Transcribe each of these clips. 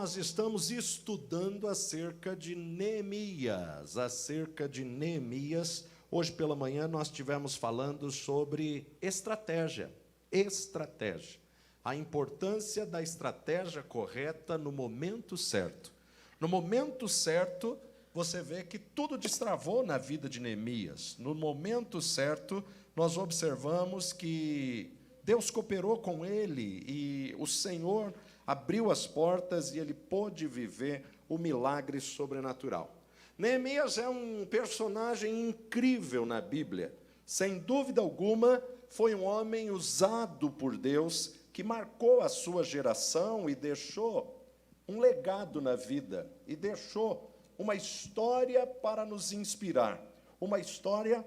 nós estamos estudando acerca de Neemias, Hoje pela manhã nós estivemos falando sobre estratégia, a importância da estratégia correta no momento certo. No momento certo, você vê que tudo destravou na vida de Neemias. No momento certo, nós observamos que Deus cooperou com ele e o Senhor abriu as portas e ele pôde viver o milagre sobrenatural. Neemias é um personagem incrível na Bíblia. Sem dúvida alguma, foi um homem usado por Deus que marcou a sua geração e deixou um legado na vida e deixou uma história para nos inspirar, uma história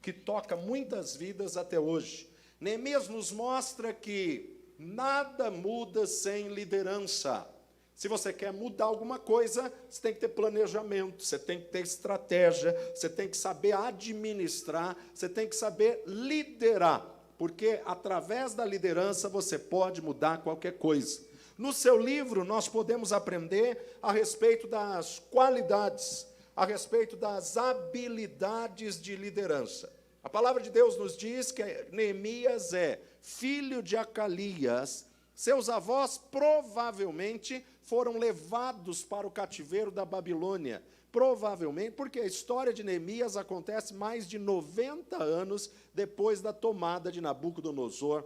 que toca muitas vidas até hoje. Neemias nos mostra que nada muda sem liderança. Se você quer mudar alguma coisa, você tem que ter planejamento, você tem que ter estratégia, você tem que saber administrar, você tem que saber liderar, porque através da liderança você pode mudar qualquer coisa. No seu livro, nós podemos aprender a respeito das qualidades, a respeito das habilidades de liderança. A palavra de Deus nos diz que Neemias é filho de Acalias. Seus avós provavelmente foram levados para o cativeiro da Babilônia. Provavelmente, porque a história de Neemias acontece mais de 90 anos depois da tomada de Nabucodonosor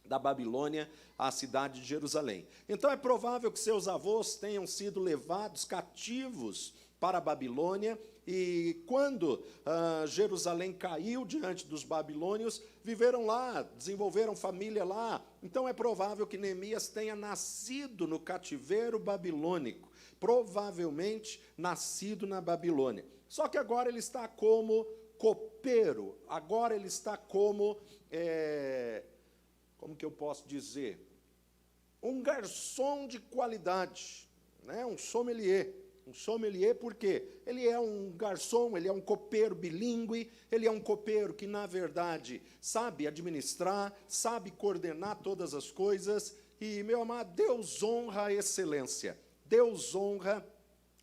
da Babilônia à cidade de Jerusalém. Então é provável que seus avós tenham sido levados cativos para a Babilônia, e quando Jerusalém caiu diante dos babilônios, viveram lá, desenvolveram família lá. Então é provável que Neemias tenha nascido no cativeiro babilônico, provavelmente nascido na Babilônia. Só que agora ele está como copeiro, agora ele está como como que eu posso dizer? Um garçom de qualidade, né? Um sommelier. Um sommelier porque ele é um garçom, ele é um copeiro bilíngue, ele é um copeiro que, na verdade, sabe administrar, sabe coordenar todas as coisas. E, meu amado, Deus honra a excelência. Deus honra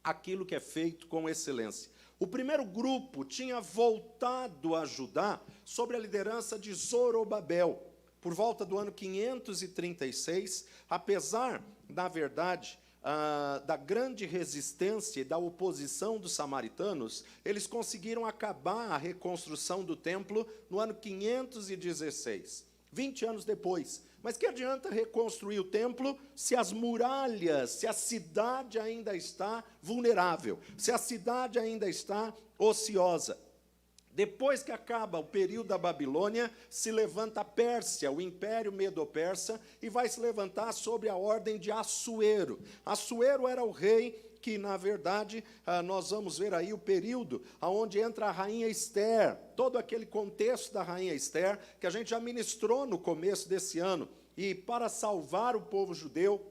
aquilo que é feito com excelência. O primeiro grupo tinha voltado a Judá sob a liderança de Zorobabel, por volta do ano 536, apesar, na verdade, da grande resistência e da oposição dos samaritanos, eles conseguiram acabar a reconstrução do templo no ano 516, 20 anos depois. Mas que adianta reconstruir o templo se as muralhas, se a cidade ainda está vulnerável, se a cidade ainda está ociosa? Depois que acaba o período da Babilônia, se levanta a Pérsia, o Império Medo-Persa, e vai se levantar sobre a ordem de Assuero. Assuero era o rei que, na verdade, nós vamos ver aí o período onde entra a rainha Ester, todo aquele contexto da rainha Ester, que a gente já ministrou no começo desse ano. E para salvar o povo judeu,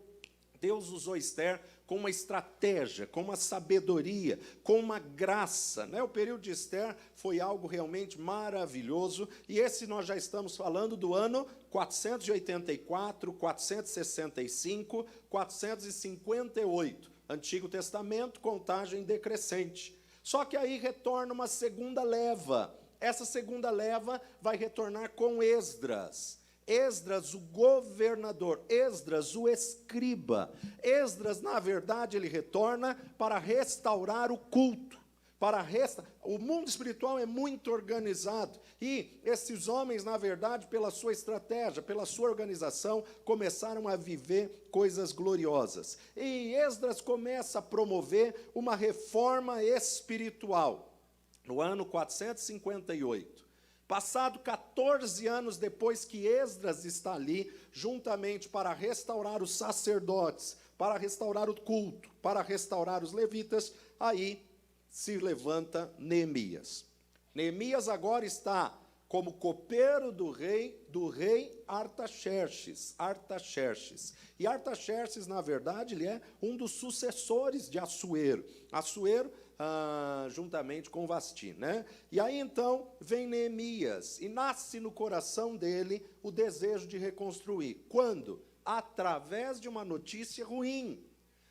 Deus usou Ester com uma estratégia, com uma sabedoria, com uma graça, né? O período de Ester foi algo realmente maravilhoso, e esse nós já estamos falando do ano 484, 465, 458, Antigo Testamento, contagem decrescente. Só que aí retorna uma segunda leva. Essa segunda leva vai retornar com Esdras. Esdras, o governador, Esdras, o escriba. Esdras, na verdade, ele retorna para restaurar o culto. O mundo espiritual é muito organizado, e esses homens, na verdade, pela sua estratégia, pela sua organização, começaram a viver coisas gloriosas. E Esdras começa a promover uma reforma espiritual, no ano 458. Passado 14 anos depois que Esdras está ali, juntamente para restaurar os sacerdotes, para restaurar o culto, para restaurar os levitas, aí se levanta Neemias. Neemias agora está como copeiro do rei Artaxerxes. E Artaxerxes, na verdade, ele é um dos sucessores de Assuero. Assuero, juntamente com Vasti, né? E aí, então, vem Neemias, e nasce no coração dele o desejo de reconstruir. Quando? Através de uma notícia ruim.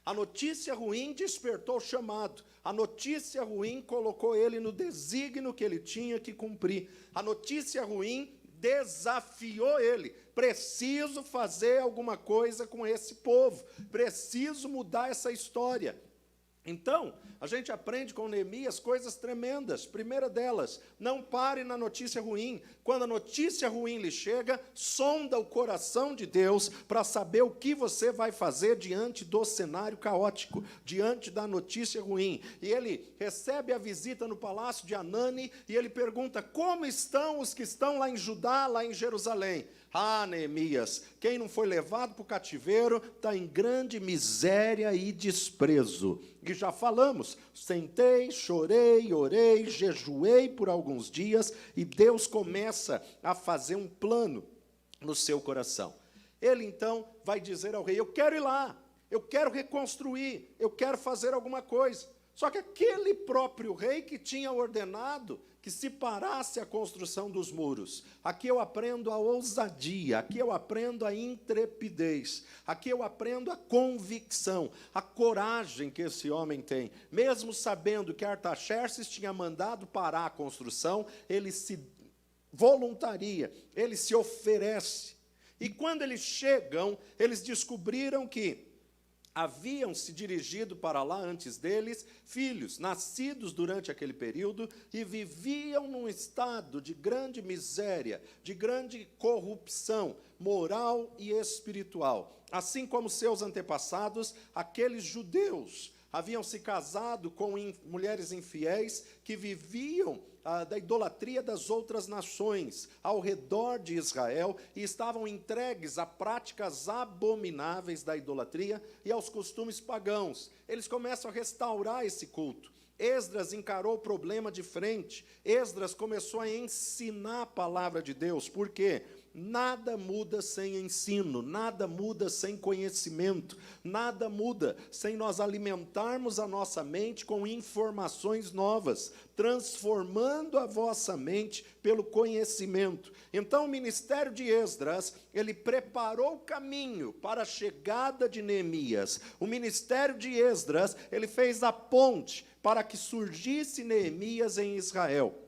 A notícia ruim despertou o chamado. A notícia ruim colocou ele no desígnio que ele tinha que cumprir. A notícia ruim desafiou ele. Preciso fazer alguma coisa com esse povo. Preciso mudar essa história. Então, a gente aprende com Neemias coisas tremendas. Primeira delas, não pare na notícia ruim. Quando a notícia ruim lhe chega, sonda o coração de Deus para saber o que você vai fazer diante do cenário caótico, diante da notícia ruim. E ele recebe a visita no palácio de Anani e ele pergunta: como estão os que estão lá em Judá, lá em Jerusalém? Ah, Neemias, quem não foi levado para o cativeiro está em grande miséria e desprezo. E já falamos, sentei, chorei, orei, jejuei por alguns dias, e Deus começa a fazer um plano no seu coração. Ele, então, vai dizer ao rei: eu quero ir lá, eu quero reconstruir, eu quero fazer alguma coisa. Só que aquele próprio rei que tinha ordenado que se parasse a construção dos muros. Aqui eu aprendo a ousadia, aqui eu aprendo a intrepidez, aqui eu aprendo a convicção, a coragem que esse homem tem. Mesmo sabendo que Artaxerxes tinha mandado parar a construção, ele se voluntaria, ele se oferece. E quando eles chegam, eles descobriram que haviam se dirigido para lá antes deles filhos, nascidos durante aquele período, e viviam num estado de grande miséria, de grande corrupção moral e espiritual. Assim como seus antepassados, aqueles judeus haviam se casado com mulheres infiéis que viviam da idolatria das outras nações ao redor de Israel e estavam entregues a práticas abomináveis da idolatria e aos costumes pagãos. Eles começam a restaurar esse culto. Esdras encarou o problema de frente. Esdras começou a ensinar a palavra de Deus. Por quê? Nada muda sem ensino, nada muda sem conhecimento, nada muda sem nós alimentarmos a nossa mente com informações novas, transformando a vossa mente pelo conhecimento. Então, o ministério de Esdras, ele preparou o caminho para a chegada de Neemias. O ministério de Esdras, ele fez a ponte para que surgisse Neemias em Israel.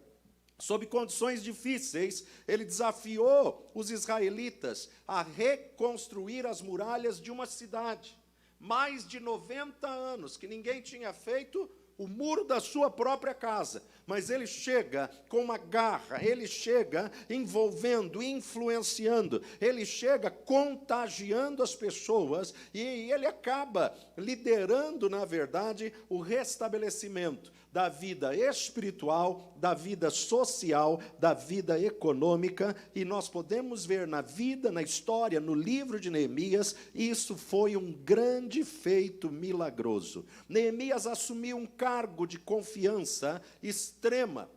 Sob condições difíceis, ele desafiou os israelitas a reconstruir as muralhas de uma cidade. Mais de 90 anos que ninguém tinha feito o muro da sua própria casa, mas ele chega com uma garra, ele chega envolvendo, influenciando, ele chega contagiando as pessoas e ele acaba liderando, na verdade, o restabelecimento da vida espiritual, da vida social, da vida econômica, e nós podemos ver na vida, na história, no livro de Neemias, isso foi um grande feito milagroso. Neemias assumiu um cargo de confiança extrema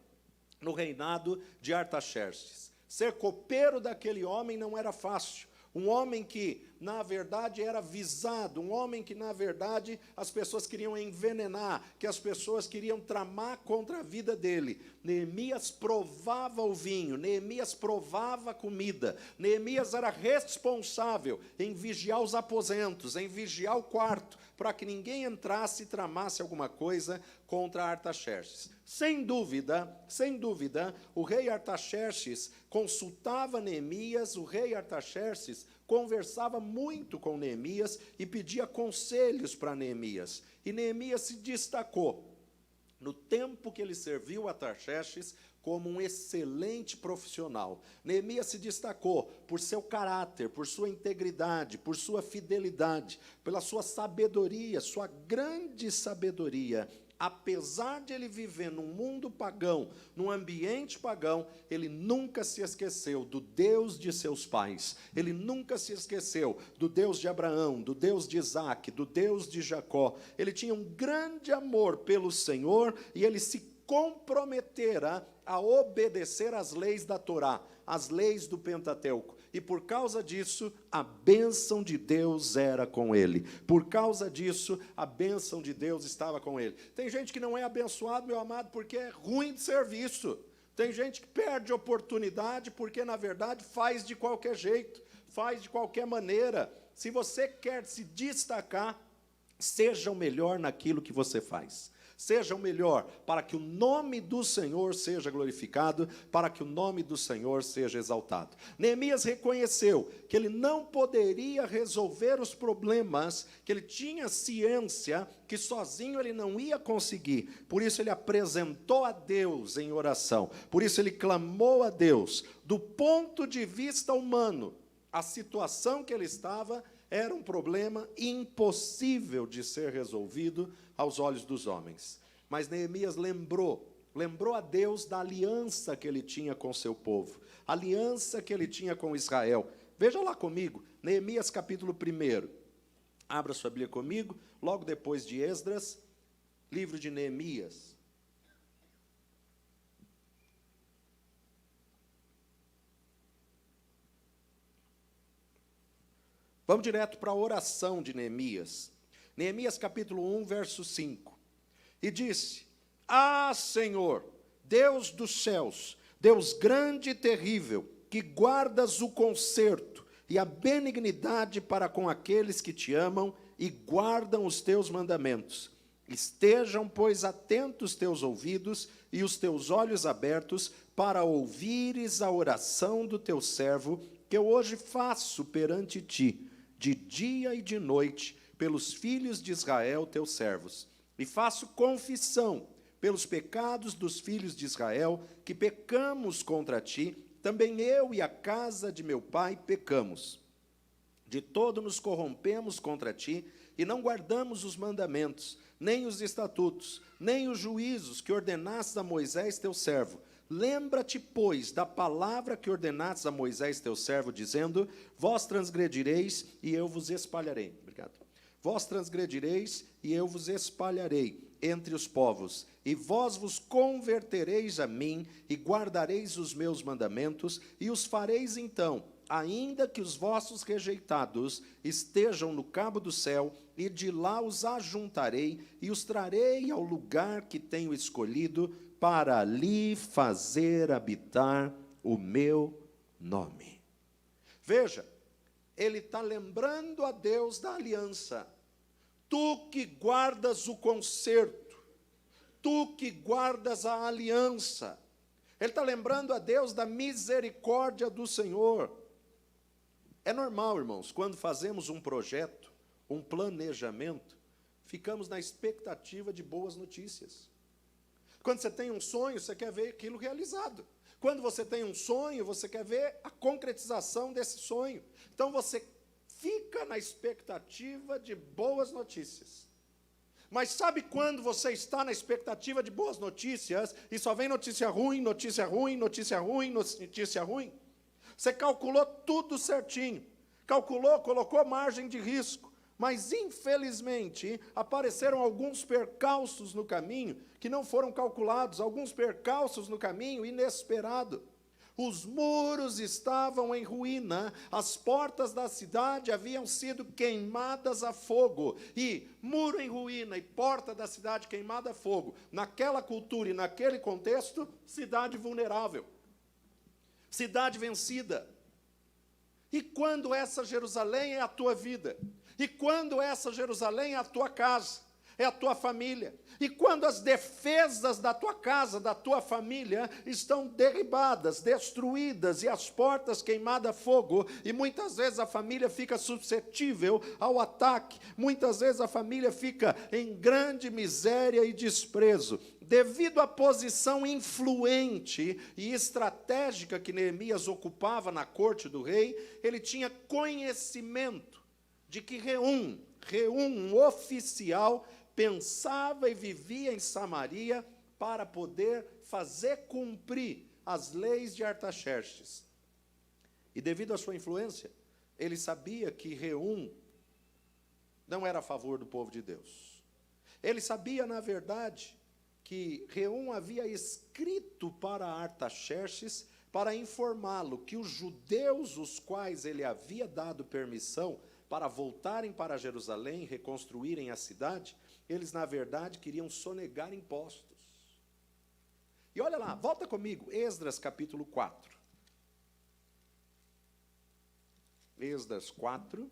no reinado de Artaxerxes. Ser copeiro daquele homem não era fácil. Um homem que, na verdade, era visado, um homem que, na verdade, as pessoas queriam envenenar, que as pessoas queriam tramar contra a vida dele. Neemias provava o vinho, Neemias provava a comida, Neemias era responsável em vigiar os aposentos, em vigiar o quarto, para que ninguém entrasse e tramasse alguma coisa contra Artaxerxes. Sem dúvida, o rei Artaxerxes consultava Neemias, o rei Artaxerxes conversava muito com Neemias e pedia conselhos para Neemias. E Neemias se destacou, no tempo que ele serviu a Artaxerxes, como um excelente profissional. Neemias se destacou por seu caráter, por sua integridade, por sua fidelidade, pela sua sabedoria, sua grande sabedoria. Apesar de ele viver num mundo pagão, num ambiente pagão, ele nunca se esqueceu do Deus de seus pais. Ele nunca se esqueceu do Deus de Abraão, do Deus de Isaac, do Deus de Jacó. Ele tinha um grande amor pelo Senhor e ele se comprometera a obedecer às leis da Torá, às leis do Pentateuco. E por causa disso, a bênção de Deus era com ele. Por causa disso, a bênção de Deus estava com ele. Tem gente que não é abençoado, meu amado, porque é ruim de serviço. Tem gente que perde oportunidade porque, na verdade, faz de qualquer jeito, faz de qualquer maneira. Se você quer se destacar, Seja o melhor naquilo que você faz. Seja o melhor para que o nome do Senhor seja glorificado, para que o nome do Senhor seja exaltado. Neemias reconheceu que ele não poderia resolver os problemas, que ele tinha ciência que sozinho ele não ia conseguir. Por isso ele apresentou a Deus em oração. Por isso ele clamou a Deus. Do ponto de vista humano, a situação que ele estava era um problema impossível de ser resolvido aos olhos dos homens. Mas Neemias lembrou a Deus da aliança que ele tinha com seu povo, a aliança que ele tinha com Israel. Veja lá comigo, Neemias capítulo 1. Abra sua Bíblia comigo, logo depois de Esdras, livro de Neemias. Vamos direto para a oração de Neemias. Neemias capítulo 1, verso 5. E disse: Ah, Senhor, Deus dos céus, Deus grande e terrível, que guardas o conserto e a benignidade para com aqueles que te amam e guardam os teus mandamentos. Estejam, pois, atentos teus ouvidos e os teus olhos abertos para ouvires a oração do teu servo, que eu hoje faço perante ti, de dia e de noite, pelos filhos de Israel, teus servos. E faço confissão pelos pecados dos filhos de Israel, que pecamos contra ti, também eu e a casa de meu pai pecamos. De todo nos corrompemos contra ti, e não guardamos os mandamentos, nem os estatutos, nem os juízos que ordenastes a Moisés, teu servo. Lembra-te, pois, da palavra que ordenastes a Moisés, teu servo, dizendo: Vós transgredireis, e eu vos espalharei. Obrigado. Vós transgredireis, e eu vos espalharei entre os povos, e vós vos convertereis a mim, e guardareis os meus mandamentos, e os fareis então, ainda que os vossos rejeitados estejam no cabo do céu, e de lá os ajuntarei, e os trarei ao lugar que tenho escolhido, para ali fazer habitar o meu nome. Veja, ele está lembrando a Deus da aliança. Tu que guardas o concerto, tu que guardas a aliança. Ele está lembrando a Deus da misericórdia do Senhor. É normal, irmãos, quando fazemos um projeto, um planejamento, ficamos na expectativa de boas notícias. Quando você tem um sonho, você quer ver aquilo realizado. Quando você tem um sonho, você quer ver a concretização desse sonho. Então, você fica na expectativa de boas notícias. Mas sabe quando você está na expectativa de boas notícias e só vem notícia ruim, notícia ruim, notícia ruim, notícia ruim? Você calculou tudo certinho. Calculou, colocou margem de risco. Mas, infelizmente, apareceram alguns percalços no caminho que não foram calculados, alguns percalços no caminho inesperado. Os muros estavam em ruína, as portas da cidade haviam sido queimadas a fogo. E muro em ruína e porta da cidade queimada a fogo, naquela cultura e naquele contexto, cidade vulnerável, cidade vencida. E quando essa Jerusalém é a tua vida? E quando essa Jerusalém é a tua casa, é a tua família? E quando as defesas da tua casa, da tua família, estão derribadas, destruídas, e as portas queimadas a fogo, e muitas vezes a família fica suscetível ao ataque, muitas vezes a família fica em grande miséria e desprezo, devido à posição influente e estratégica que Neemias ocupava na corte do rei. Ele tinha conhecimento de que Reum, um oficial, pensava e vivia em Samaria para poder fazer cumprir as leis de Artaxerxes. E devido à sua influência, ele sabia que Reum não era a favor do povo de Deus. Ele sabia, na verdade, que Reum havia escrito para Artaxerxes para informá-lo que os judeus, os quais ele havia dado permissão para voltarem para Jerusalém, reconstruírem a cidade, eles, na verdade, queriam sonegar impostos. E olha lá, volta comigo, Esdras capítulo 4. Esdras 4.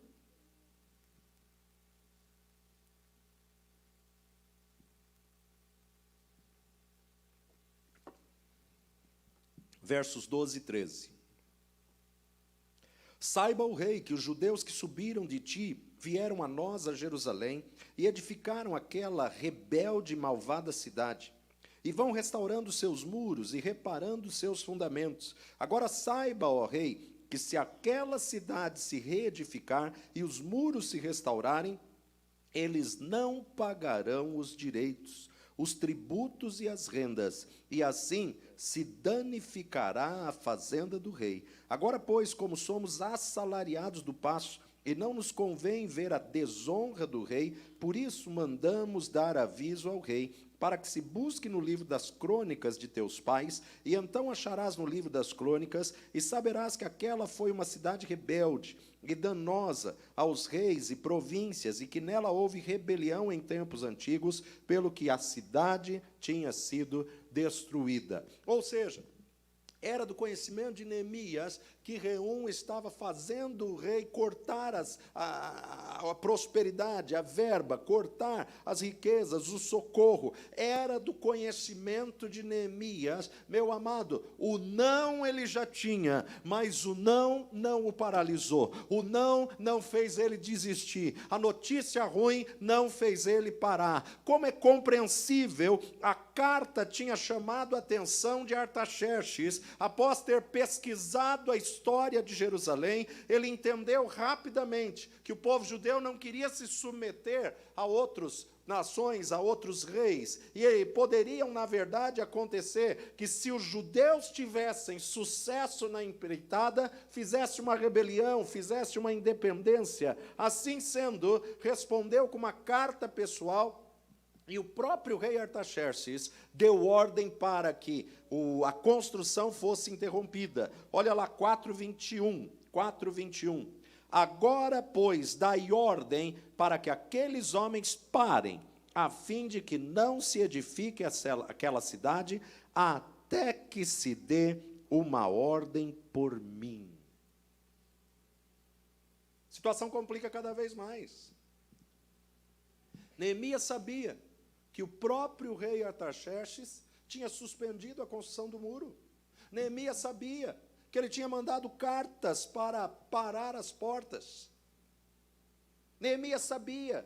versos 12 e 13. Saiba o rei que os judeus que subiram de ti vieram a nós a Jerusalém e edificaram aquela rebelde e malvada cidade, e vão restaurando seus muros e reparando seus fundamentos. Agora saiba, ó rei, que se aquela cidade se reedificar e os muros se restaurarem, eles não pagarão os direitos, os tributos e as rendas, e assim se danificará a fazenda do rei. Agora, pois, como somos assalariados do paço, e não nos convém ver a desonra do rei, por isso mandamos dar aviso ao rei, para que se busque no livro das crônicas de teus pais, e então acharás no livro das crônicas, e saberás que aquela foi uma cidade rebelde e danosa aos reis e províncias, e que nela houve rebelião em tempos antigos, pelo que a cidade tinha sido destruída. Ou seja, era do conhecimento de Neemias que Reum estava fazendo o rei cortar a prosperidade, a verba, cortar as riquezas, o socorro. Era do conhecimento de Neemias, meu amado, o não ele já tinha, mas o não o paralisou. O não fez ele desistir. A notícia ruim não fez ele parar. Como é compreensível, a carta tinha chamado a atenção de Artaxerxes. Após ter pesquisado a história de Jerusalém, ele entendeu rapidamente que o povo judeu não queria se submeter a outras nações, a outros reis, e poderiam, na verdade, acontecer que se os judeus tivessem sucesso na empreitada, fizesse uma rebelião, fizesse uma independência. Assim sendo, respondeu com uma carta pessoal. E o próprio rei Artaxerxes deu ordem para que a construção fosse interrompida. Olha lá, 4:21. Agora, pois, dai ordem para que aqueles homens parem, a fim de que não se edifique aquela cidade, até que se dê uma ordem por mim. A situação complica cada vez mais. Neemias sabia que o próprio rei Artaxerxes tinha suspendido a construção do muro. Neemias sabia que ele tinha mandado cartas para parar as portas. Neemias sabia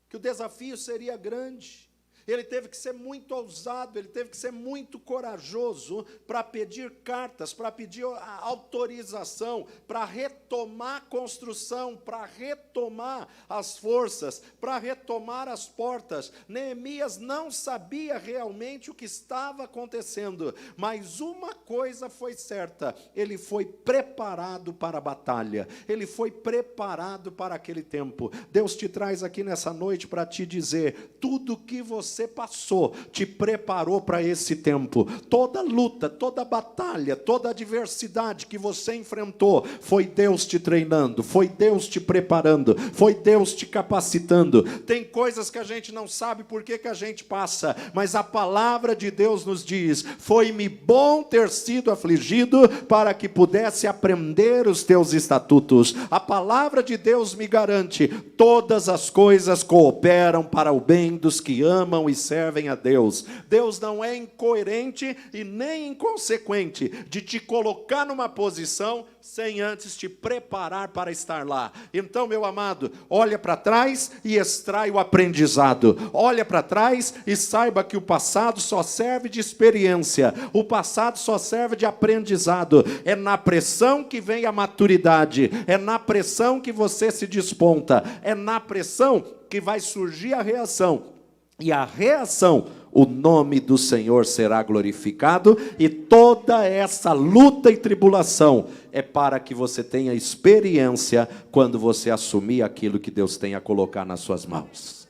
que o desafio seria grande. Ele teve que ser muito ousado, ele teve que ser muito corajoso para pedir cartas, para pedir a autorização, para retomar a construção, para retomar as forças, para retomar as portas. Neemias não sabia realmente o que estava acontecendo, mas uma coisa foi certa: ele foi preparado para a batalha, ele foi preparado para aquele tempo. Deus te traz aqui nessa noite para te dizer: tudo que você passou te preparou para esse tempo. Toda luta, toda batalha, toda adversidade que você enfrentou, foi Deus te treinando, foi Deus te preparando, foi Deus te capacitando. Tem coisas que a gente não sabe por que a gente passa, mas a palavra de Deus nos diz: foi-me bom ter sido afligido, para que pudesse aprender os teus estatutos. A palavra de Deus me garante: todas as coisas cooperam para o bem dos que amam e servem a Deus. Deus não é incoerente e nem inconsequente de te colocar numa posição sem antes te preparar para estar lá. Então, meu amado, olha para trás e extrai o aprendizado. Olha para trás e saiba que o passado só serve de experiência. O passado só serve de aprendizado. É na pressão que vem a maturidade. É na pressão que você se desponta. É na pressão que vai surgir a reação. E a reação, o nome do Senhor será glorificado, e toda essa luta e tribulação é para que você tenha experiência quando você assumir aquilo que Deus tem a colocar nas suas mãos.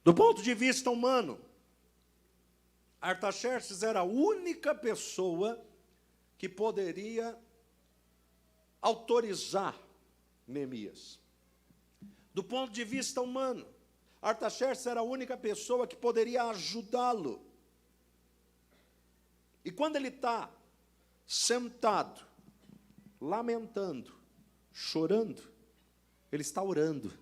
Do ponto de vista humano, Artaxerxes era a única pessoa que poderia autorizar Neemias. Do ponto de vista humano, Artaxerxes era a única pessoa que poderia ajudá-lo. E quando ele está sentado, lamentando, chorando, ele está orando,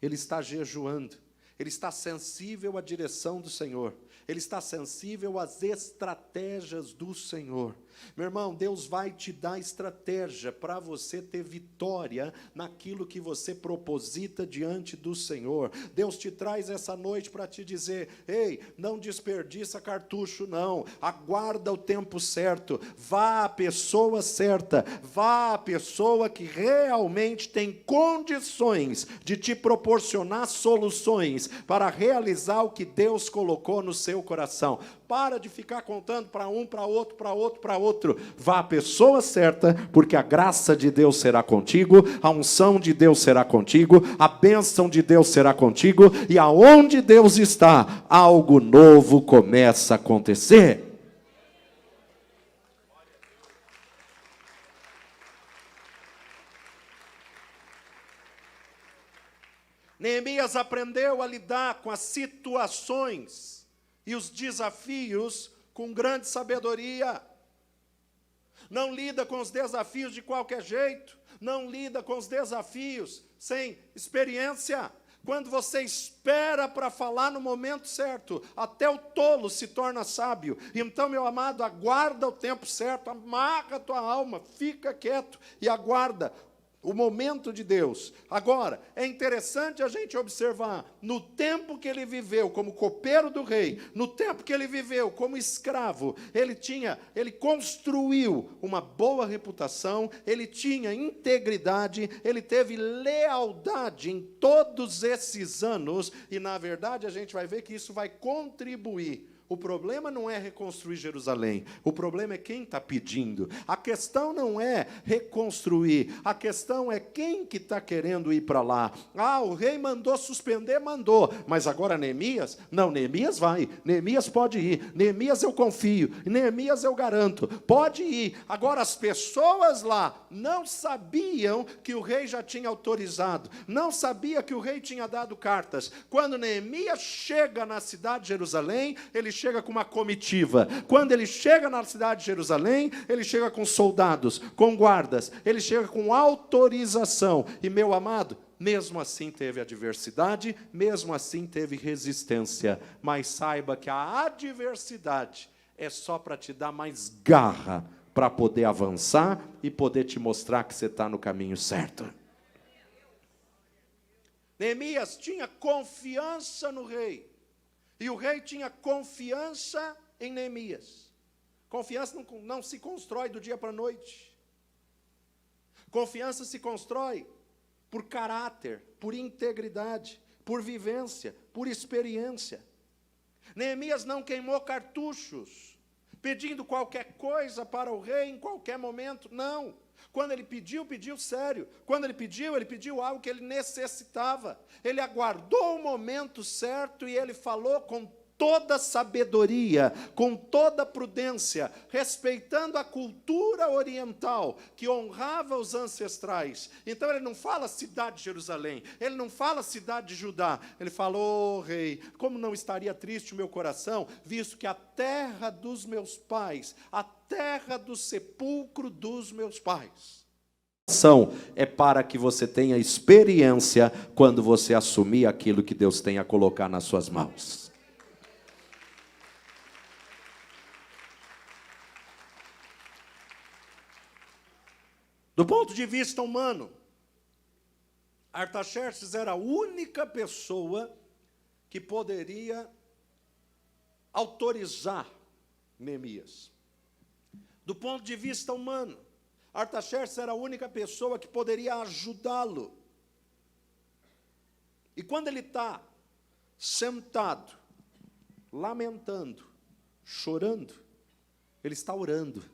ele está jejuando, ele está sensível à direção do Senhor, ele está sensível às estratégias do Senhor. Meu irmão, Deus vai te dar estratégia para você ter vitória naquilo que você proposita diante do Senhor. Deus te traz essa noite para te dizer: ei, não desperdiça cartucho não, aguarda o tempo certo, vá à pessoa certa, vá à pessoa que realmente tem condições de te proporcionar soluções para realizar o que Deus colocou no seu coração. Para de ficar contando para um, para outro, para outro, para outro. Vá à pessoa certa, porque a graça de Deus será contigo, a unção de Deus será contigo, a bênção de Deus será contigo, e aonde Deus está, algo novo começa a acontecer. Neemias aprendeu a lidar com as situações e os desafios com grande sabedoria. Não lida com os desafios de qualquer jeito, não lida com os desafios sem experiência. Quando você espera para falar no momento certo, até o tolo se torna sábio. Então, meu amado, aguarda o tempo certo, amarra a tua alma, fica quieto e aguarda o momento de Deus. Agora, é interessante a gente observar, no tempo que ele viveu como copeiro do rei, no tempo que ele viveu como escravo, ele construiu uma boa reputação, ele tinha integridade, ele teve lealdade em todos esses anos, e na verdade a gente vai ver que isso vai contribuir. O problema não é reconstruir Jerusalém, o problema é quem está pedindo. A questão não é reconstruir, a questão é quem que está querendo ir para lá. Ah, o rei mandou suspender, mandou, mas agora Neemias? Não, Neemias vai, Neemias pode ir, Neemias eu confio, Neemias eu garanto, pode ir. Agora as pessoas lá não sabiam que o rei já tinha autorizado, não sabia que o rei tinha dado cartas. Quando Neemias chega na cidade de Jerusalém, ele chega com uma comitiva. Quando ele chega na cidade de Jerusalém, ele chega com soldados, com guardas, ele chega com autorização. E, meu amado, mesmo assim teve adversidade, mesmo assim teve resistência. Mas saiba que a adversidade é só para te dar mais garra, para poder avançar e poder te mostrar que você está no caminho certo. Neemias tinha confiança no rei. E o rei tinha confiança em Neemias. Confiança não se constrói do dia para a noite. Confiança se constrói por caráter, por integridade, por vivência, por experiência. Neemias não queimou cartuchos, pedindo qualquer coisa para o rei em qualquer momento. Não. Quando ele pediu, pediu sério. Quando ele pediu algo que ele necessitava. Ele aguardou o momento certo e ele falou com toda sabedoria, com toda prudência, respeitando a cultura oriental, que honrava os ancestrais. Então ele não fala cidade de Jerusalém, ele não fala cidade de Judá, ele fala: ô rei, como não estaria triste o meu coração, visto que a terra dos meus pais, a terra do sepulcro dos meus pais. É para que você tenha experiência quando você assumir aquilo que Deus tem a colocar nas suas mãos. Do ponto de vista humano, Artaxerxes era a única pessoa que poderia autorizar Neemias. Do ponto de vista humano, Artaxerxes era a única pessoa que poderia ajudá-lo. E quando ele está sentado, lamentando, chorando, ele está orando,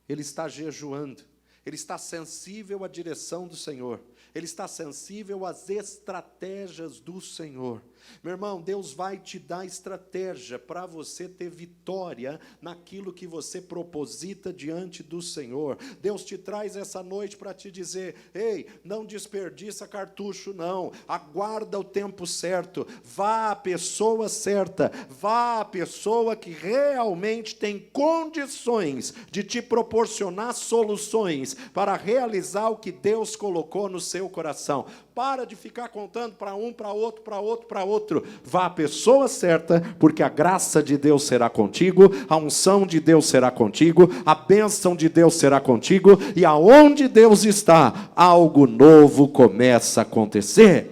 ele está jejuando, ele está sensível à direção do Senhor, ele está sensível às estratégias do Senhor. Meu irmão, Deus vai te dar estratégia para você ter vitória naquilo que você proposita diante do Senhor. Deus te traz essa noite para te dizer: ei, não desperdiça cartucho não, aguarda o tempo certo, vá à pessoa certa, vá à pessoa que realmente tem condições de te proporcionar soluções para realizar o que Deus colocou no seu coração. Para de ficar contando para um, para outro, para outro, para outro. Vá à pessoa certa, porque a graça de Deus será contigo, a unção de Deus será contigo, a bênção de Deus será contigo, e aonde Deus está, algo novo começa a acontecer.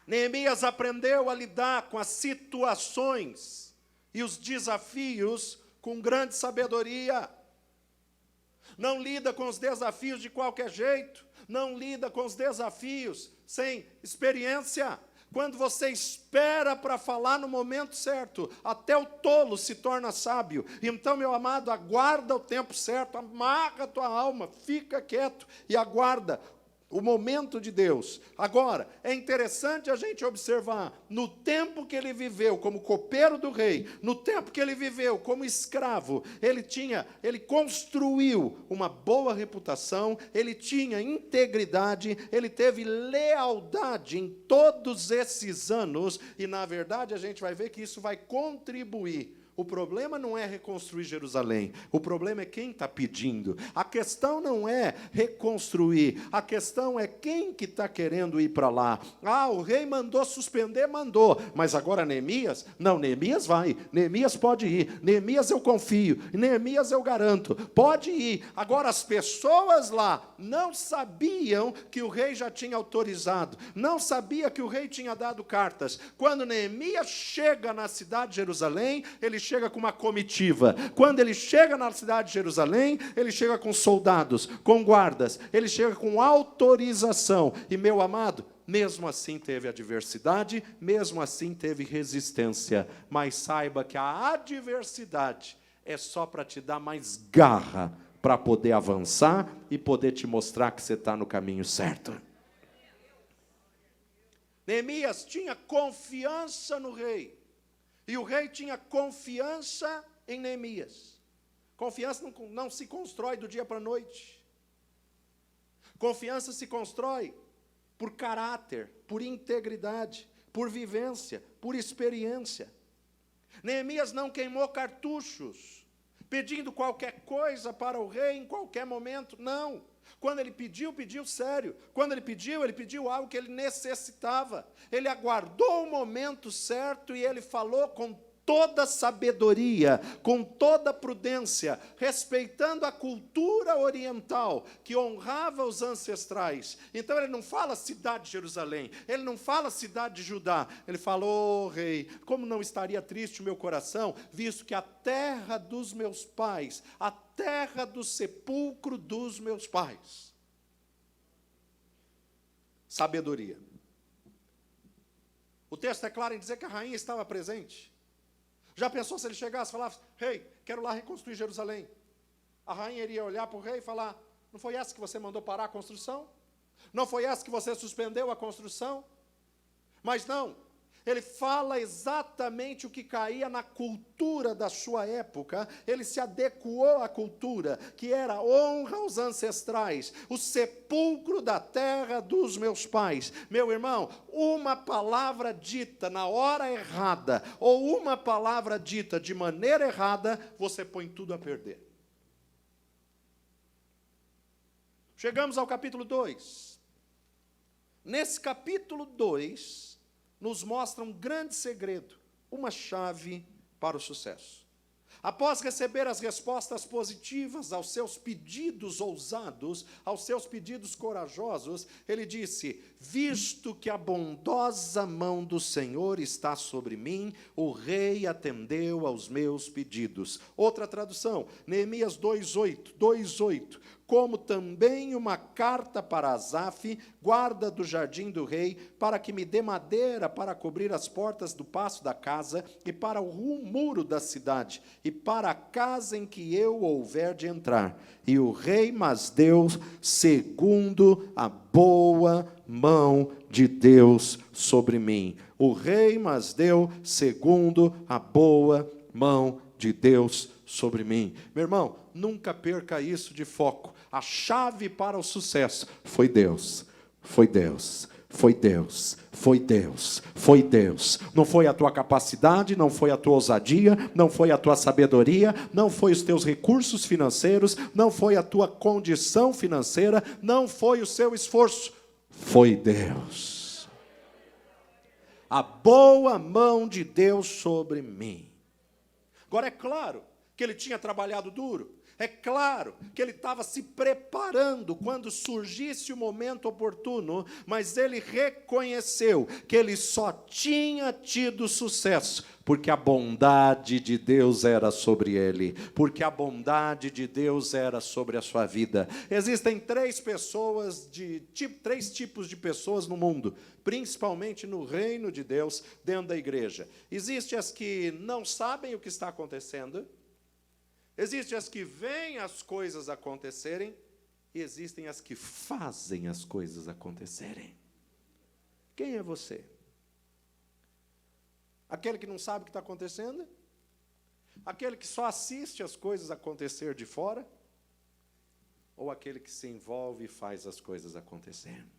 Neemias aprendeu a lidar com as situações e os desafios com grande sabedoria. Não lida com os desafios de qualquer jeito, não lida com os desafios sem experiência. Quando você espera para falar no momento certo, até o tolo se torna sábio. Então, meu amado, aguarda o tempo certo, amarra a tua alma, fica quieto e aguarda o momento de Deus. Agora, é interessante a gente observar, no tempo que ele viveu como copeiro do rei, no tempo que ele viveu como escravo, ele construiu uma boa reputação, ele tinha integridade, ele teve lealdade em todos esses anos, e na verdade a gente vai ver que isso vai contribuir. O problema não é reconstruir Jerusalém, o problema é quem está pedindo. A questão não é reconstruir, a questão é quem que está querendo ir para lá. Ah, o rei mandou suspender, mandou, mas agora Neemias? Não, Neemias vai, Neemias pode ir, Neemias eu confio, Neemias eu garanto, pode ir. Agora as pessoas lá não sabiam que o rei já tinha autorizado, não sabia que o rei tinha dado cartas. Quando Neemias chega na cidade de Jerusalém, ele chega com uma comitiva. Quando ele chega na cidade de Jerusalém, ele chega com soldados, com guardas, ele chega com autorização. E, meu amado, mesmo assim teve adversidade, mesmo assim teve resistência. Mas saiba que a adversidade é só para te dar mais garra, para poder avançar e poder te mostrar que você está no caminho certo. Neemias tinha confiança no rei. E o rei tinha confiança em Neemias. Confiança não se constrói do dia para a noite. Confiança se constrói por caráter, por integridade, por vivência, por experiência. Neemias não queimou cartuchos, pedindo qualquer coisa para o rei em qualquer momento, não. Quando ele pediu, pediu sério. Quando ele pediu algo que ele necessitava. Ele aguardou o momento certo e ele falou com toda sabedoria, com toda prudência, respeitando a cultura oriental, que honrava os ancestrais. Então ele não fala cidade de Jerusalém, ele não fala cidade de Judá, ele fala, ô rei, como não estaria triste o meu coração, visto que a terra dos meus pais, a terra do sepulcro dos meus pais. Sabedoria. O texto é claro em dizer que a rainha estava presente. Já pensou se ele chegasse e falasse, rei, quero lá reconstruir Jerusalém? A rainha iria olhar para o rei e falar, não foi essa que você mandou parar a construção? Não foi essa que você suspendeu a construção? Mas não, ele fala exatamente o que caía na cultura da sua época, ele se adequou à cultura, que era honra aos ancestrais, o sepulcro da terra dos meus pais. Meu irmão, uma palavra dita na hora errada, ou uma palavra dita de maneira errada, você põe tudo a perder. Chegamos ao capítulo 2. Nesse capítulo 2, nos mostra um grande segredo, uma chave para o sucesso. Após receber as respostas positivas aos seus pedidos ousados, aos seus pedidos corajosos, ele disse, visto que a bondosa mão do Senhor está sobre mim, o rei atendeu aos meus pedidos. Outra tradução, Neemias 2:8, como também uma carta para Asaf, guarda do jardim do rei, para que me dê madeira para cobrir as portas do paço da casa e para o muro da cidade, e para a casa em que eu houver de entrar. E o rei mas deu segundo a boa mão de Deus sobre mim. O rei mas deu segundo a boa mão de Deus sobre mim. Meu irmão, nunca perca isso de foco. A chave para o sucesso foi Deus, foi Deus, Foi Deus, foi Deus, foi Deus. Não foi a tua capacidade, não foi a tua ousadia, não foi a tua sabedoria, não foi os teus recursos financeiros, não foi a tua condição financeira, não foi o seu esforço. Foi Deus. A boa mão de Deus sobre mim. Agora é claro que ele tinha trabalhado duro. É claro que ele estava se preparando quando surgisse o momento oportuno, mas ele reconheceu que ele só tinha tido sucesso porque a bondade de Deus era sobre ele, porque a bondade de Deus era sobre a sua vida. Existem três tipos de pessoas no mundo, principalmente no reino de Deus, dentro da igreja. Existem as que não sabem o que está acontecendo, existem as que veem as coisas acontecerem, e existem as que fazem as coisas acontecerem. Quem é você? Aquele que não sabe o que está acontecendo? Aquele que só assiste as coisas acontecer de fora? Ou aquele que se envolve e faz as coisas acontecerem?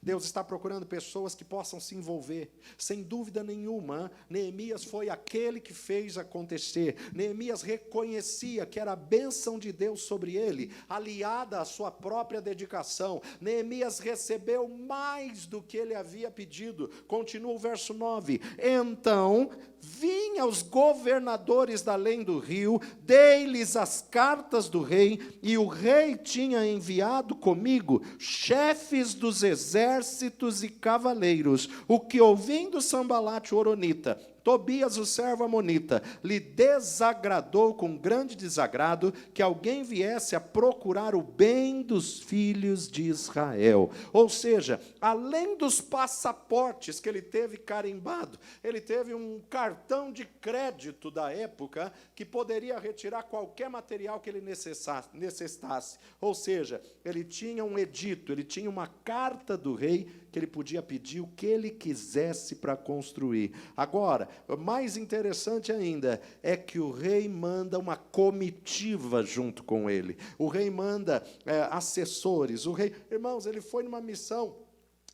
Deus está procurando pessoas que possam se envolver. Sem dúvida nenhuma, Neemias foi aquele que fez acontecer. Neemias reconhecia que era a bênção de Deus sobre ele, aliada à sua própria dedicação. Neemias recebeu mais do que ele havia pedido. Continua o verso 9. Então, vim aos governadores da além do rio, dei-lhes as cartas do rei, e o rei tinha enviado comigo chefes dos exércitos e cavaleiros, o que, ouvindo Sambalate o horonita, Tobias, o servo amonita, lhe desagradou com grande desagrado que alguém viesse a procurar o bem dos filhos de Israel. Ou seja, além dos passaportes que ele teve carimbado, ele teve um cartão de crédito da época que poderia retirar qualquer material que ele necessitasse. Ou seja, ele tinha um edito, ele tinha uma carta do rei que ele podia pedir o que ele quisesse para construir. Agora, o mais interessante ainda é que o rei manda uma comitiva junto com ele. O rei manda assessores. O rei, irmãos, ele foi numa missão,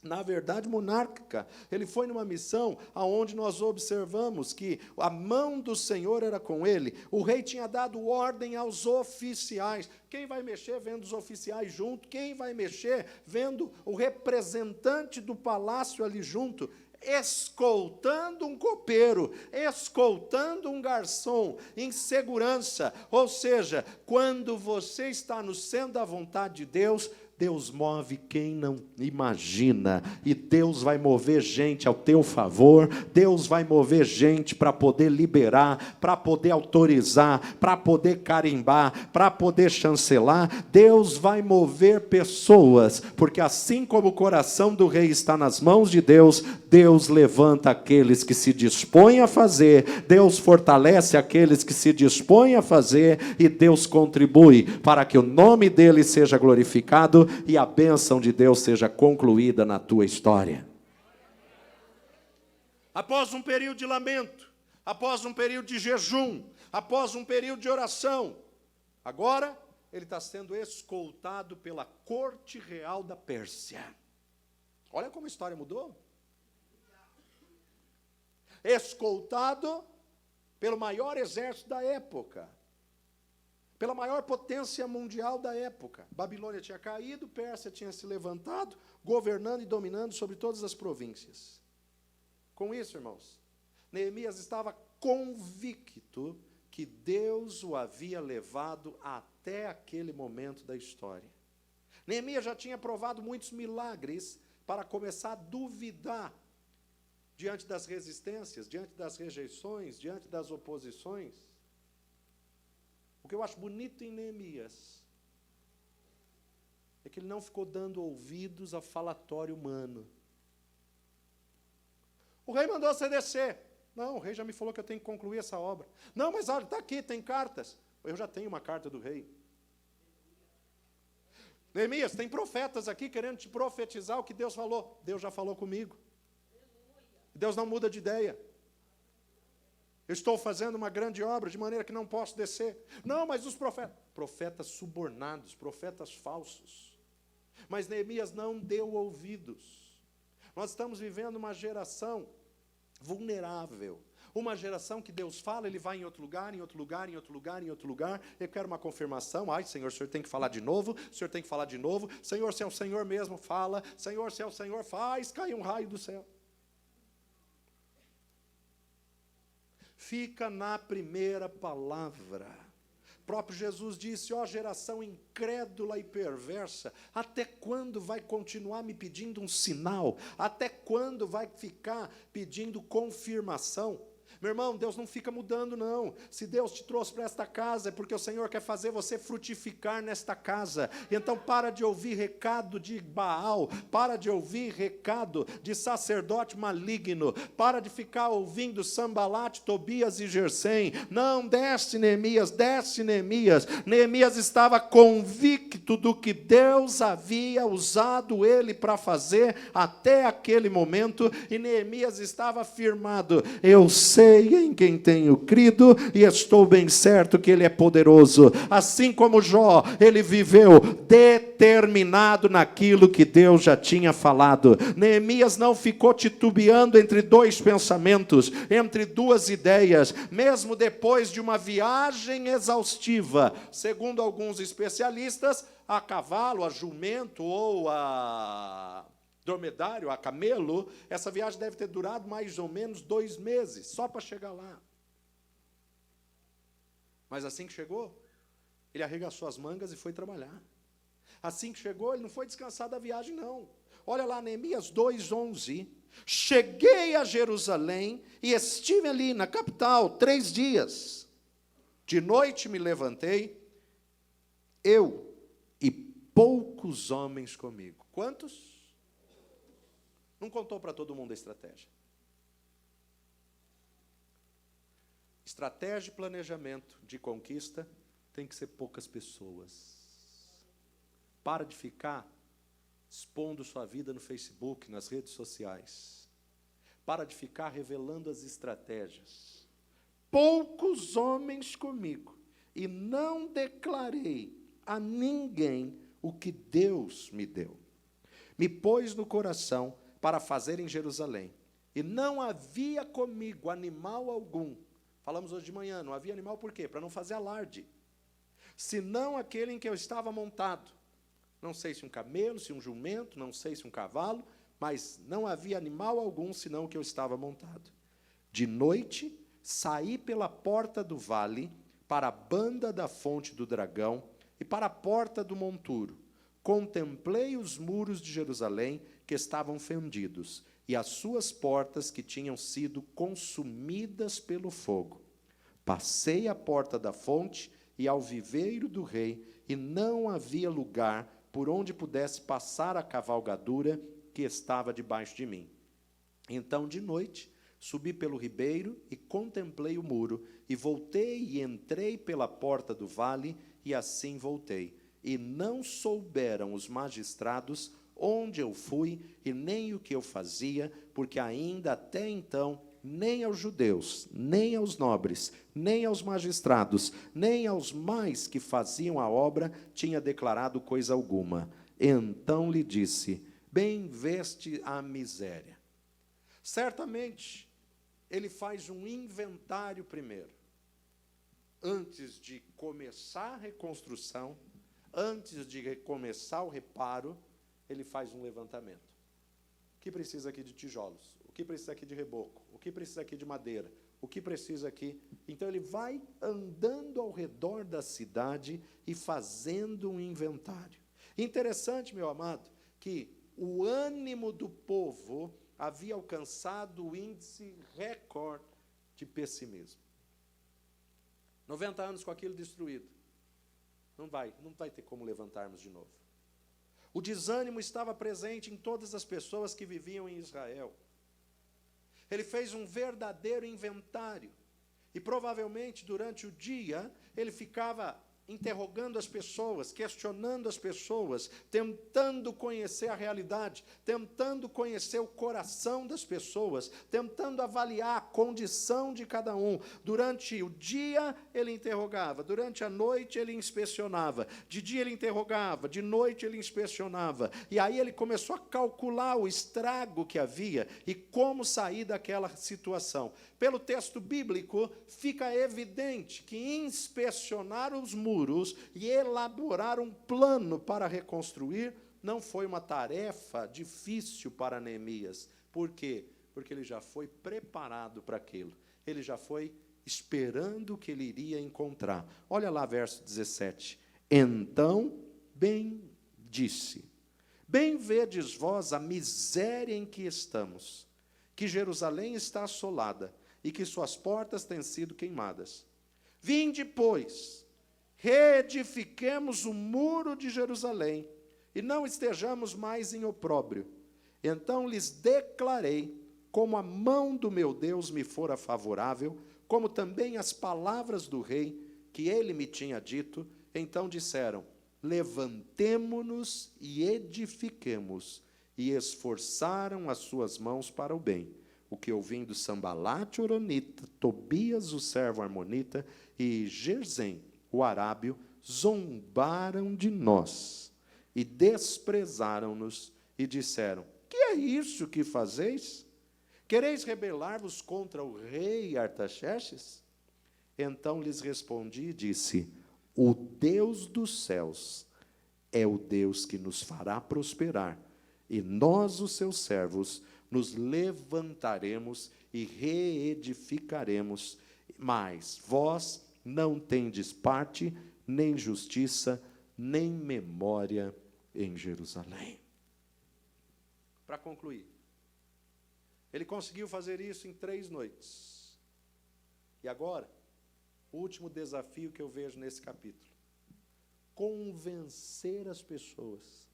na verdade, monárquica. Ele foi numa missão onde nós observamos que a mão do Senhor era com ele. O rei tinha dado ordem aos oficiais. Quem vai mexer vendo os oficiais junto? Quem vai mexer vendo o representante do palácio ali junto? Escoltando um copeiro, escoltando um garçom, em segurança. Ou seja, quando você está no centro da vontade de Deus, Deus move quem não imagina, e Deus vai mover gente ao teu favor, Deus vai mover gente para poder liberar, para poder autorizar, para poder carimbar, para poder chancelar. Deus vai mover pessoas, porque assim como o coração do rei está nas mãos de Deus, Deus levanta aqueles que se dispõem a fazer, Deus fortalece aqueles que se dispõem a fazer, e Deus contribui para que o nome dele seja glorificado e a bênção de Deus seja concluída na tua história. Após um período de lamento, após um período de jejum, após um período de oração, agora ele está sendo escoltado pela corte real da Pérsia. Olha como a história mudou. Escoltado pelo maior exército da época, pela maior potência mundial da época. Babilônia tinha caído, Pérsia tinha se levantado, governando e dominando sobre todas as províncias. Com isso, irmãos, Neemias estava convicto que Deus o havia levado até aquele momento da história. Neemias já tinha provado muitos milagres para começar a duvidar diante das resistências, diante das rejeições, diante das oposições. O que eu acho bonito em Neemias é que ele não ficou dando ouvidos ao falatório humano. O rei mandou você descer. Não, o rei já me falou que eu tenho que concluir essa obra. Não, mas olha, está aqui, tem cartas. Eu já tenho uma carta do rei. Neemias, tem profetas aqui querendo te profetizar o que Deus falou. Deus já falou comigo. Deus não muda de ideia. Eu estou fazendo uma grande obra, de maneira que não posso descer. Não, mas os profetas subornados, profetas falsos. Mas Neemias não deu ouvidos. Nós estamos vivendo uma geração vulnerável. Uma geração que Deus fala, ele vai em outro lugar, em outro lugar, em outro lugar, em outro lugar. Eu quero uma confirmação. Ai, Senhor, o Senhor tem que falar de novo. O Senhor tem que falar de novo. Senhor, se é o Senhor mesmo, fala. Senhor, se é o Senhor, faz. Cai um raio do céu. Fica na primeira palavra. O próprio Jesus disse, ó geração incrédula e perversa, até quando vai continuar me pedindo um sinal? Até quando vai ficar pedindo confirmação? Meu irmão, Deus não fica mudando, não. Se Deus te trouxe para esta casa, é porque o Senhor quer fazer você frutificar nesta casa. Então, para de ouvir recado de Baal, para de ouvir recado de sacerdote maligno, para de ficar ouvindo Sambalate, Tobias e Gersem. Não, desce Neemias, desce Neemias. Neemias estava convicto do que Deus havia usado ele para fazer até aquele momento, e Neemias estava firmado. Eu sei em quem tenho crido e estou bem certo que Ele é poderoso. Assim como Jó, ele viveu determinado naquilo que Deus já tinha falado. Neemias não ficou titubeando entre dois pensamentos, entre duas ideias, mesmo depois de uma viagem exaustiva. Segundo alguns especialistas, a cavalo, a jumento ou a dromedário, a camelo, essa viagem deve ter durado mais ou menos 2 meses, só para chegar lá. Mas assim que chegou, ele arregaçou as mangas e foi trabalhar. Assim que chegou, ele não foi descansar da viagem, não. Olha lá, Neemias 2:11. Cheguei a Jerusalém e estive ali na capital 3 dias. De noite me levantei, eu e poucos homens comigo. Quantos? Não contou para todo mundo a estratégia. Estratégia e planejamento de conquista tem que ser poucas pessoas. Para de ficar expondo sua vida no Facebook, nas redes sociais. Para de ficar revelando as estratégias. Poucos homens comigo, e não declarei a ninguém o que Deus me deu. Me pôs no coração para fazer em Jerusalém. E não havia comigo animal algum. Falamos hoje de manhã, não havia animal por quê? Para não fazer alarde. Senão aquele em que eu estava montado. Não sei se um camelo, se um jumento, não sei se um cavalo, mas não havia animal algum, senão o que eu estava montado. De noite, saí pela porta do vale, para a banda da fonte do dragão, e para a porta do monturo. Contemplei os muros de Jerusalém, que estavam fendidos, e as suas portas que tinham sido consumidas pelo fogo. Passei a porta da fonte e ao viveiro do rei, e não havia lugar por onde pudesse passar a cavalgadura que estava debaixo de mim. Então, de noite, subi pelo ribeiro e contemplei o muro, e voltei e entrei pela porta do vale, e assim voltei. E não souberam os magistrados onde eu fui e nem o que eu fazia, porque ainda até então, nem aos judeus, nem aos nobres, nem aos magistrados, nem aos mais que faziam a obra, tinha declarado coisa alguma. Então lhe disse, bem veste a miséria. Certamente, ele faz um inventário primeiro. Antes de começar a reconstrução, antes de começar o reparo, ele faz um levantamento. O que precisa aqui de tijolos? O que precisa aqui de reboco? O que precisa aqui de madeira? O que precisa aqui? Então, ele vai andando ao redor da cidade e fazendo um inventário. Interessante, meu amado, que o ânimo do povo havia alcançado o índice recorde de pessimismo. 90 anos com aquilo destruído. Não vai ter como levantarmos de novo. O desânimo estava presente em todas as pessoas que viviam em Israel. Ele fez um verdadeiro inventário. E provavelmente, durante o dia, ele ficava interrogando as pessoas, questionando as pessoas, tentando conhecer a realidade, tentando conhecer o coração das pessoas, tentando avaliar a condição de cada um. Durante o dia, ele interrogava, durante a noite, ele inspecionava, de dia ele interrogava, de noite ele inspecionava, e aí ele começou a calcular o estrago que havia e como sair daquela situação. Pelo texto bíblico, fica evidente que inspecionar os muros e elaborar um plano para reconstruir não foi uma tarefa difícil para Neemias. Por quê? Porque ele já foi preparado para aquilo. Ele já foi esperando o que ele iria encontrar. Olha lá, verso 17. Então, bem disse, bem vedes vós a miséria em que estamos, que Jerusalém está assolada, e que suas portas têm sido queimadas. Vinde, pois, reedifiquemos o muro de Jerusalém, e não estejamos mais em opróbrio. Então lhes declarei, como a mão do meu Deus me fora favorável, como também as palavras do rei, que ele me tinha dito. Então disseram, levantemo-nos e edifiquemos, e esforçaram as suas mãos para o bem. O que ouvindo Sambalate, o horonita, Tobias, o servo armonita, e Gesem, o arábio, zombaram de nós, e desprezaram-nos, e disseram, que é isso que fazeis? Quereis rebelar-vos contra o rei Artaxerxes? Então lhes respondi e disse, o Deus dos céus é o Deus que nos fará prosperar, e nós, os seus servos, nos levantaremos e reedificaremos, mas vós não tendes parte, nem justiça, nem memória em Jerusalém. Para concluir, ele conseguiu fazer isso em 3 noites. E agora, o último desafio que eu vejo nesse capítulo: convencer as pessoas,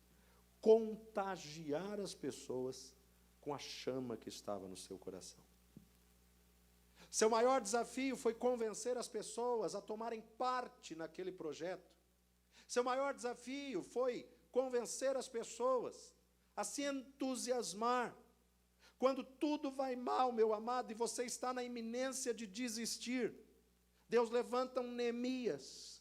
contagiar as pessoas com a chama que estava no seu coração. Seu maior desafio foi convencer as pessoas a tomarem parte naquele projeto. Seu maior desafio foi convencer as pessoas a se entusiasmar. Quando tudo vai mal, meu amado, e você está na iminência de desistir, Deus levanta um Neemias.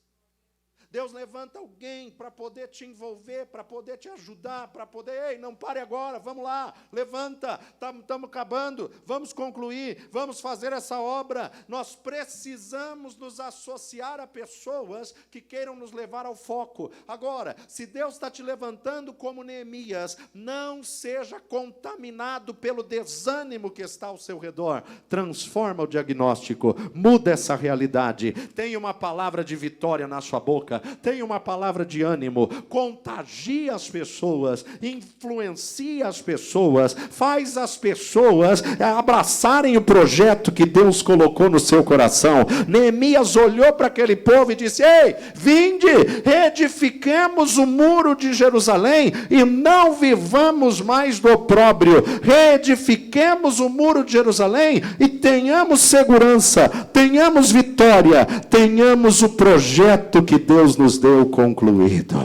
Deus levanta alguém para poder te envolver, para poder te ajudar, para poder, ei, não pare agora, vamos lá, levanta, estamos acabando, vamos concluir, vamos fazer essa obra. Nós precisamos nos associar a pessoas que queiram nos levar ao foco. Agora, se Deus está te levantando como Neemias, não seja contaminado pelo desânimo que está ao seu redor. Transforma o diagnóstico, muda essa realidade, tenha uma palavra de vitória na sua boca, tenha uma palavra de ânimo, contagia as pessoas, influencia as pessoas, faz as pessoas abraçarem o projeto que Deus colocou no seu coração. Neemias olhou para aquele povo e disse, ei, vinde, reedifiquemos o muro de Jerusalém e não vivamos mais do opróbrio. Reedifiquemos o muro de Jerusalém e tenhamos segurança, tenhamos vitória, tenhamos o projeto que Deus nos deu concluído.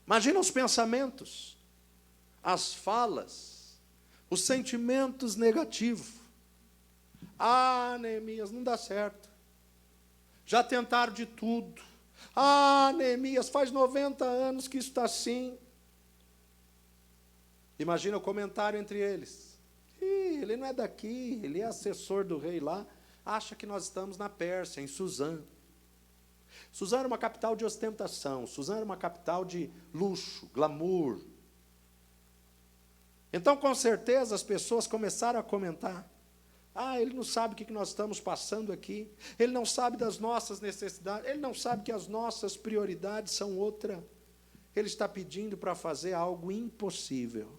Imagina os pensamentos, as falas, os sentimentos negativos. Ah, Neemias, não dá certo. Já tentaram de tudo. Ah, Neemias, faz 90 anos que isso está assim. Imagina o comentário entre eles. Ele não é daqui, ele é assessor do rei lá. Acha que nós estamos na Pérsia, em Suzã. Suzã era uma capital de ostentação, Suzã era uma capital de luxo, glamour. Então, com certeza, as pessoas começaram a comentar. Ah, ele não sabe o que nós estamos passando aqui, ele não sabe das nossas necessidades, ele não sabe que as nossas prioridades são outra. Ele está pedindo para fazer algo impossível.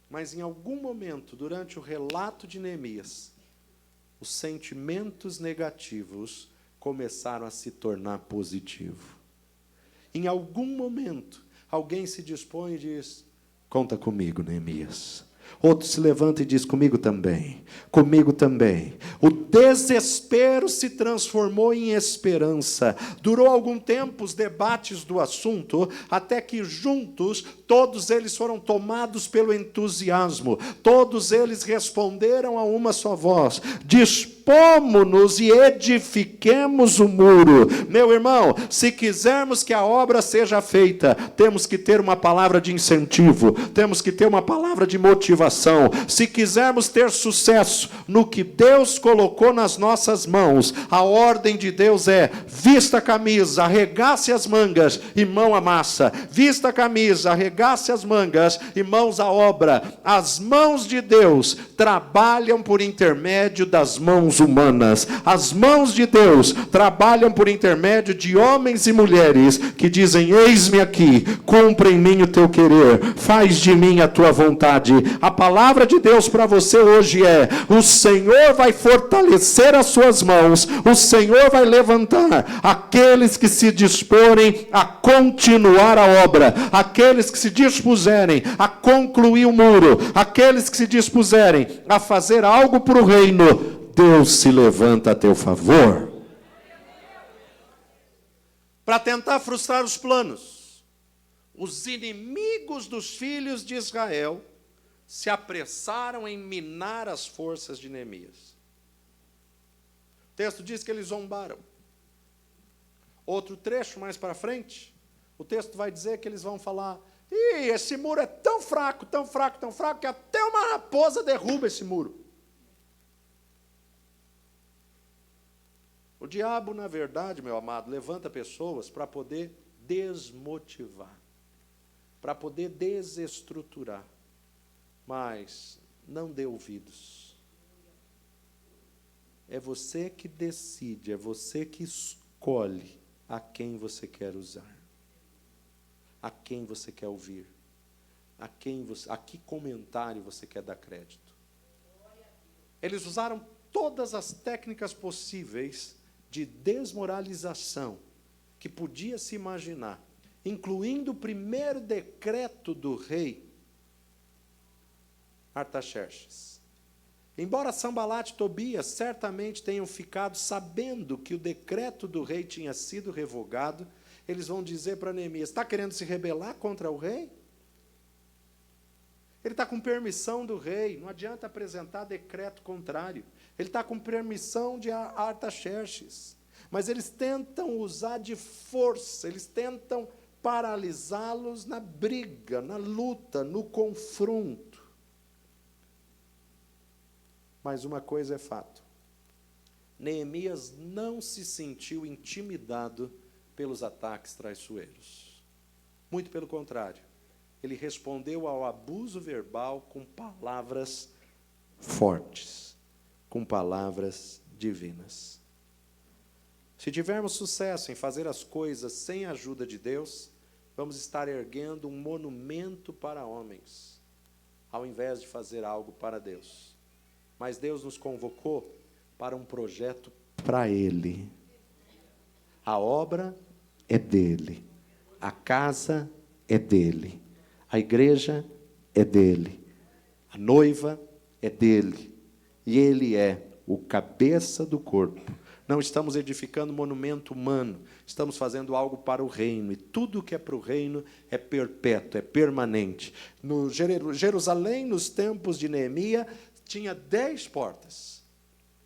Mas, em algum momento, durante o relato de Neemias, os sentimentos negativos começaram a se tornar positivos. Em algum momento, alguém se dispõe e diz, conta comigo, Neemias. Outro se levanta e diz: comigo também, comigo também. O desespero se transformou em esperança. Durou algum tempo os debates do assunto, até que juntos, todos eles foram tomados pelo entusiasmo. Todos eles responderam a uma só voz: dispomos-nos e edifiquemos o muro. Meu irmão, se quisermos que a obra seja feita, temos que ter uma palavra de incentivo, temos que ter uma palavra de motivação. Se quisermos ter sucesso no que Deus colocou nas nossas mãos, a ordem de Deus é: vista a camisa, arregace as mangas e mão à massa. Vista a camisa, arregace as mangas e mãos à obra. As mãos de Deus trabalham por intermédio das mãos humanas. As mãos de Deus trabalham por intermédio de homens e mulheres que dizem: eis-me aqui, cumpre em mim o teu querer, faz de mim a tua vontade. A palavra de Deus para você hoje é: o Senhor vai fortalecer as suas mãos, o Senhor vai levantar aqueles que se disporem a continuar a obra, aqueles que se dispuserem a concluir o muro, aqueles que se dispuserem a fazer algo para o reino. Deus se levanta a teu favor. Para tentar frustrar os planos, os inimigos dos filhos de Israel se apressaram em minar as forças de Neemias. O texto diz que eles zombaram. Outro trecho mais para frente, o texto vai dizer que eles vão falar: ih, esse muro é tão fraco, tão fraco, tão fraco, que até uma raposa derruba esse muro. O diabo, na verdade, meu amado, levanta pessoas para poder desmotivar, para poder desestruturar. Mas não dê ouvidos. É você que decide, é você que escolhe a quem você quer usar, a quem você quer ouvir, a que comentário você quer dar crédito. Eles usaram todas as técnicas possíveis de desmoralização que podia se imaginar, incluindo o primeiro decreto do rei Artaxerxes. Embora Sanbalat e Tobias certamente tenham ficado sabendo que o decreto do rei tinha sido revogado, eles vão dizer para Neemias: está querendo se rebelar contra o rei? Ele está com permissão do rei, não adianta apresentar decreto contrário. Ele está com permissão de Artaxerxes. Mas eles tentam usar de força, eles tentam paralisá-los na briga, na luta, no confronto. Mas uma coisa é fato: Neemias não se sentiu intimidado pelos ataques traiçoeiros. Muito pelo contrário, ele respondeu ao abuso verbal com palavras fortes, com palavras divinas. Se tivermos sucesso em fazer as coisas sem a ajuda de Deus, vamos estar erguendo um monumento para homens, ao invés de fazer algo para Deus. Mas Deus nos convocou para um projeto para Ele. A obra é dele, a casa é dele, a igreja é dele, a noiva é dele, e Ele é o cabeça do corpo. Não estamos edificando monumento humano, estamos fazendo algo para o reino, e tudo que é para o reino é perpétuo, é permanente. No Jerusalém, nos tempos de Neemias, tinha 10 portas.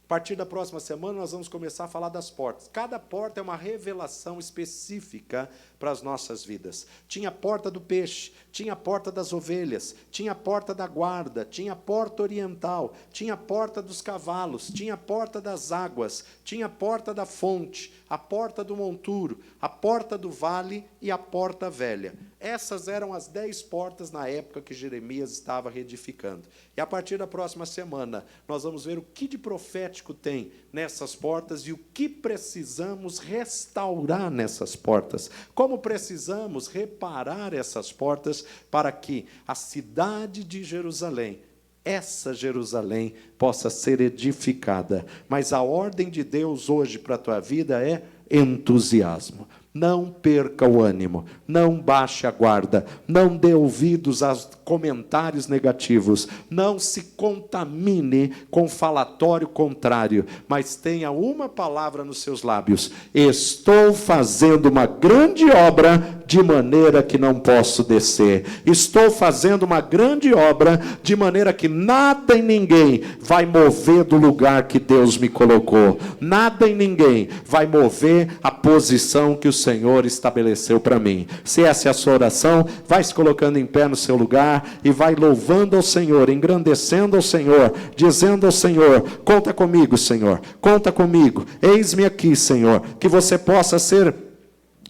A partir da próxima semana, nós vamos começar a falar das portas. Cada porta é uma revelação específica para as nossas vidas. Tinha a porta do peixe, tinha a porta das ovelhas, tinha a porta da guarda, tinha a porta oriental, tinha a porta dos cavalos, tinha a porta das águas, tinha a porta da fonte, a porta do monturo, a porta do vale e a porta velha. Essas eram as 10 portas na época que Jeremias estava reedificando. E a partir da próxima semana, nós vamos ver o que de profético tem nessas portas e o que precisamos restaurar nessas portas. Como precisamos reparar essas portas para que a cidade de Jerusalém, essa Jerusalém, possa ser edificada. Mas a ordem de Deus hoje para a tua vida é entusiasmo. Não perca o ânimo, não baixe a guarda, não dê ouvidos aos comentários negativos, não se contamine com falatório contrário, mas tenha uma palavra nos seus lábios: estou fazendo uma grande obra de maneira que não posso descer. Estou fazendo uma grande obra de maneira que nada e ninguém vai mover do lugar que Deus me colocou. Nada e ninguém vai mover a posição que o Senhor estabeleceu para mim. Se essa é a sua oração, vai se colocando em pé no seu lugar e vai louvando ao Senhor, engrandecendo ao Senhor, dizendo ao Senhor: conta comigo, Senhor, conta comigo, eis-me aqui, Senhor. Que você possa ser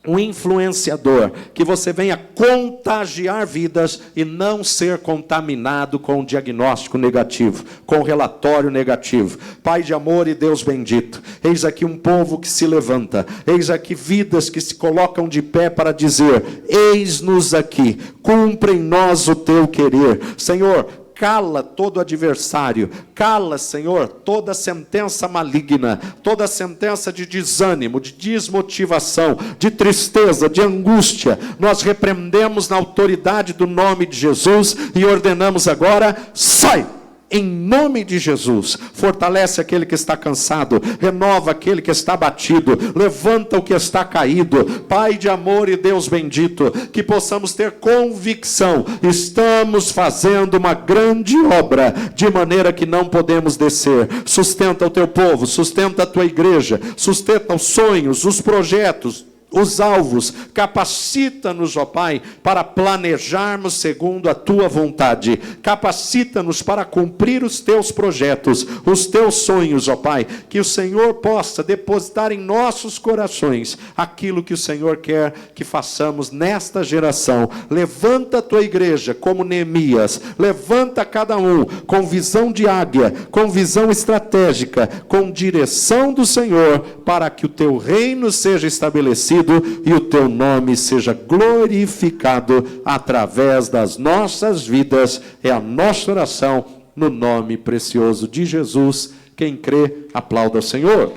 um influenciador, que você venha contagiar vidas e não ser contaminado com o diagnóstico negativo, com o relatório negativo. Pai de amor e Deus bendito, eis aqui um povo que se levanta, eis aqui vidas que se colocam de pé para dizer: eis-nos aqui, cumpre em nós o teu querer. Senhor, cala todo adversário, cala, Senhor, toda sentença maligna, toda sentença de desânimo, de desmotivação, de tristeza, de angústia. Nós repreendemos na autoridade do nome de Jesus e ordenamos agora: sai! Em nome de Jesus, fortalece aquele que está cansado, renova aquele que está abatido, levanta o que está caído. Pai de amor e Deus bendito, que possamos ter convicção: estamos fazendo uma grande obra, de maneira que não podemos descer. Sustenta o teu povo, sustenta a tua igreja, sustenta os sonhos, os projetos, os alvos. Capacita-nos, ó Pai, para planejarmos segundo a tua vontade. Capacita-nos para cumprir os teus projetos, os teus sonhos, ó Pai. Que o Senhor possa depositar em nossos corações aquilo que o Senhor quer que façamos nesta geração. Levanta a tua igreja como Neemias. Levanta cada um com visão de águia, com visão estratégica, com direção do Senhor, para que o teu reino seja estabelecido e o teu nome seja glorificado através das nossas vidas. É a nossa oração no nome precioso de Jesus. Quem crê, aplauda o Senhor.